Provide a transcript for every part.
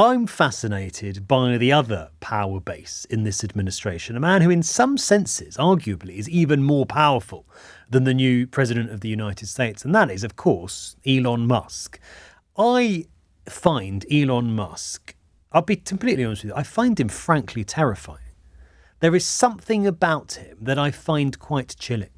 I'm fascinated by the other power base in this administration, a man who in some senses, arguably, is even more powerful than the new president of the United States. And that is, of course, Elon Musk. I find Elon Musk, I'll be completely honest with you, I find him frankly terrifying. There is something about him that I find quite chilling.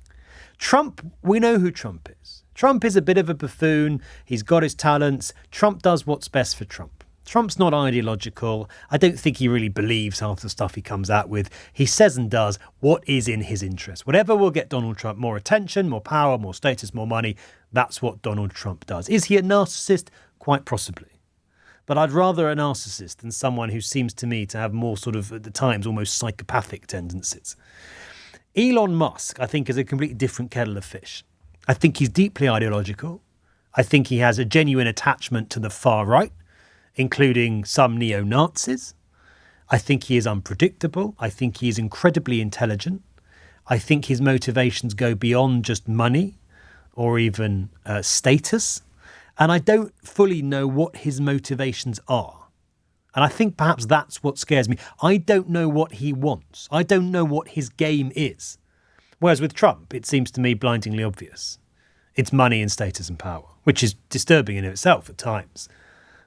Trump, we know who Trump is. Trump is a bit of a buffoon. He's got his talents. Trump does what's best for Trump. Trump's not ideological. I don't think he really believes half the stuff he comes out with. He says and does what is in his interest. Whatever will get Donald Trump more attention, more power, more status, more money, that's what Donald Trump does. Is he a narcissist? Quite possibly. But I'd rather a narcissist than someone who seems to me to have more sort of, at the times, almost psychopathic tendencies. Elon Musk, I think, is a completely different kettle of fish. I think he's deeply ideological. I think he has a genuine attachment to the far right, including some neo-Nazis. I think he is unpredictable. I think he is incredibly intelligent. I think his motivations go beyond just money or even status. And I don't fully know what his motivations are. And I think perhaps that's what scares me. I don't know what he wants. I don't know what his game is. Whereas with Trump, it seems to me blindingly obvious. It's money and status and power, which is disturbing in itself at times.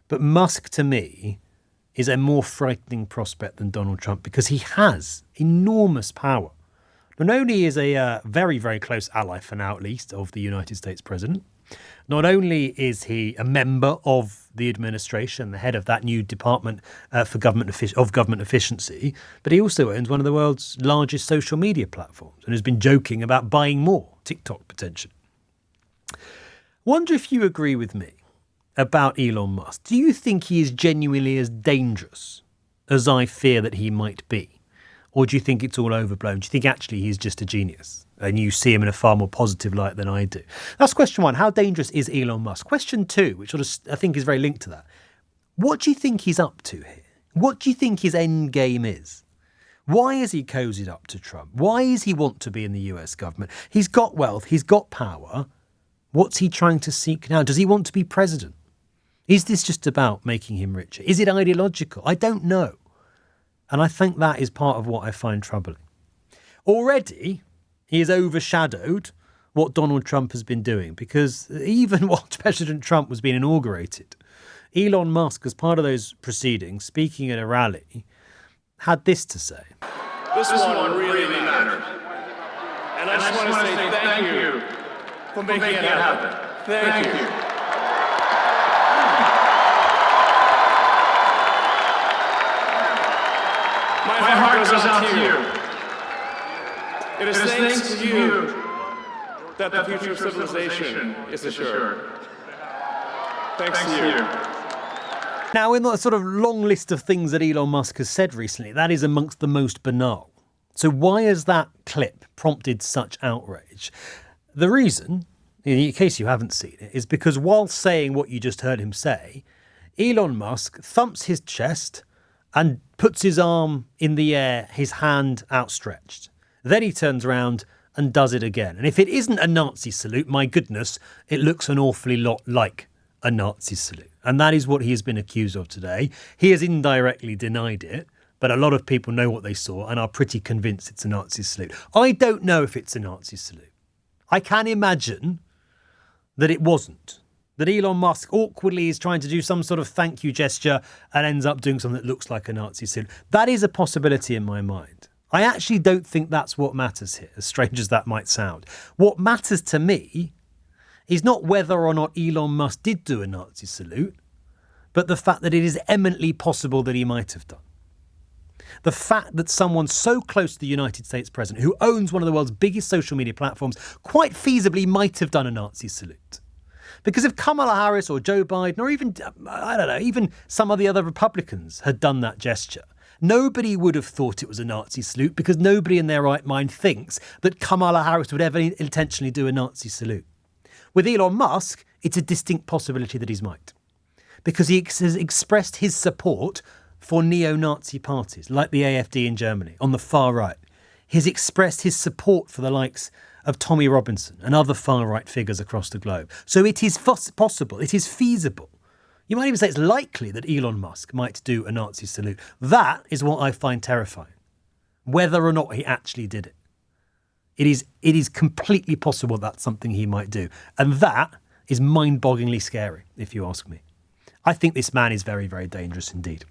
But Musk, to me, is a more frightening prospect than Donald Trump because he has enormous power. Not only is a very, very close ally, for now at least, of the United States president, not only is he a member of the administration, the head of that new department for government efficiency, but he also owns one of the world's largest social media platforms and has been joking about buying more, TikTok potentially. Wonder if you agree with me about Elon Musk. Do you think he is genuinely as dangerous as I fear that he might be? Or do you think it's all overblown? Do you think actually he's just a genius and you see him in a far more positive light than I do? That's question one. How dangerous is Elon Musk? Question two, which sort of I think is very linked to that. What do you think he's up to here? What do you think his end game is? Why is he cozied up to Trump? Why does he want to be in the US government? He's got wealth. He's got power. What's he trying to seek now? Does he want to be president? Is this just about making him richer? Is it ideological? I don't know. And I think that is part of what I find troubling. Already, he has overshadowed what Donald Trump has been doing because even while President Trump was being inaugurated, Elon Musk, as part of those proceedings, speaking at a rally, had this to say. This one really mattered. And I just want to say thank you for making it happen. Thank you. My heart goes out to you. It is thanks to you that the future of civilization is assured. Thanks to you. Now, in the sort of long list of things that Elon Musk has said recently, that is amongst the most banal. So why has that clip prompted such outrage? The reason, in case you haven't seen it, is because while saying what you just heard him say, Elon Musk thumps his chest and puts his arm in the air, his hand outstretched. Then he turns around and does it again. And if it isn't a Nazi salute, my goodness, it looks an awfully lot like a Nazi salute. And that is what he has been accused of today. He has indirectly denied it, but a lot of people know what they saw and are pretty convinced it's a Nazi salute. I don't know if it's a Nazi salute. I can imagine that it wasn't. That Elon Musk awkwardly is trying to do some sort of thank you gesture and ends up doing something that looks like a Nazi salute. That is a possibility in my mind. I actually don't think that's what matters here, as strange as that might sound. What matters to me is not whether or not Elon Musk did do a Nazi salute, but the fact that it is eminently possible that he might have done. The fact that someone so close to the United States president, who owns one of the world's biggest social media platforms, quite feasibly might have done a Nazi salute. Because if Kamala Harris or Joe Biden or even, I don't know, even some of the other Republicans had done that gesture, nobody would have thought it was a Nazi salute because nobody in their right mind thinks that Kamala Harris would ever intentionally do a Nazi salute. With Elon Musk, it's a distinct possibility that he might. Because he has expressed his support for neo-Nazi parties like the AfD in Germany on the far right. He's expressed his support for the likes of Tommy Robinson and other far-right figures across the globe. So it is possible, it is feasible You might even say it's likely that Elon Musk might do a Nazi salute. That is what I find terrifying, whether or not he actually did it. It is completely possible that's something he might do. And that is mind-bogglingly scary, if you ask me. I think this man is very, very dangerous indeed.